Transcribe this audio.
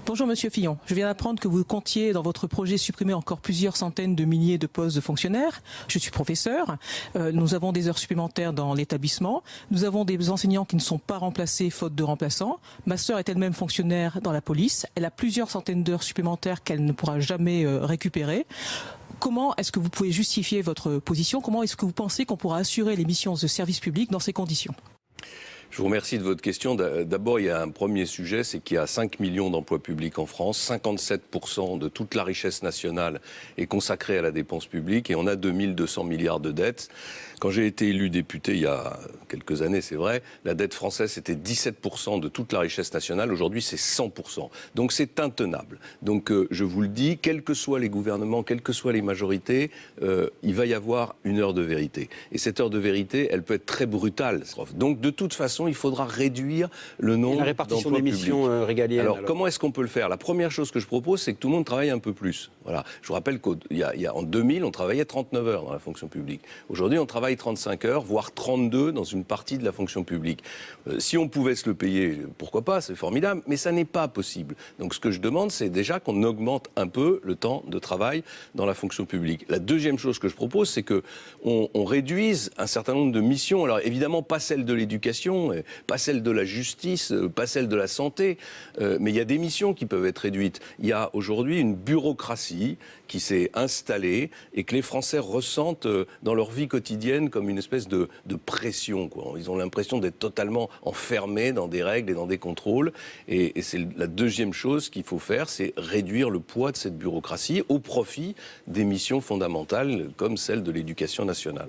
Bonjour Monsieur Fillon, je viens d'apprendre que vous comptiez dans votre projet supprimer encore plusieurs centaines de milliers de postes de fonctionnaires. Je suis professeur, nous avons des heures supplémentaires dans l'établissement, nous avons des enseignants qui ne sont pas remplacés faute de remplaçants. Ma sœur est elle-même fonctionnaire dans la police, elle a plusieurs centaines d'heures supplémentaires qu'elle ne pourra jamais récupérer. Comment est-ce que vous pouvez justifier votre position? Comment est-ce que vous pensez qu'on pourra assurer les missions de service public dans ces conditions? Je vous remercie de votre question. D'abord, il y a un premier sujet, c'est qu'il y a 5 millions d'emplois publics en France. 57% de toute la richesse nationale est consacrée à la dépense publique et on a 2200 milliards de dettes. Quand j'ai été élu député il y a quelques années, c'est vrai, la dette française c'était 17% de toute la richesse nationale. Aujourd'hui, c'est 100%. Donc c'est intenable. Donc je vous le dis, quels que soient les gouvernements, quelles que soient les majorités, il va y avoir une heure de vérité. Et cette heure de vérité, elle peut être très brutale. Donc de toute façon, il faudra réduire le nombre d'emplois publics. La répartition des missions régaliennes. Alors comment est-ce qu'on peut le faire? La première chose que je propose, c'est que tout le monde travaille un peu plus. Voilà. Je vous rappelle qu'en 2000, on travaillait 39 heures dans la fonction publique. Aujourd'hui, on travaille 35 heures, voire 32 dans une partie de la fonction publique. Si on pouvait se le payer, pourquoi pas, c'est formidable, mais ça n'est pas possible. Donc ce que je demande, c'est déjà qu'on augmente un peu le temps de travail dans la fonction publique. La deuxième chose que je propose, c'est qu'on réduise un certain nombre de missions. Alors évidemment, pas celle de l'éducation, pas celle de la justice, pas celle de la santé, mais il y a des missions qui peuvent être réduites. Il y a aujourd'hui une bureaucratie qui s'est installée et que les Français ressentent dans leur vie quotidienne comme une espèce de pression, quoi. Ils ont l'impression d'être totalement enfermés dans des règles et dans des contrôles. Et c'est la deuxième chose qu'il faut faire, c'est réduire le poids de cette bureaucratie au profit des missions fondamentales comme celle de l'éducation nationale.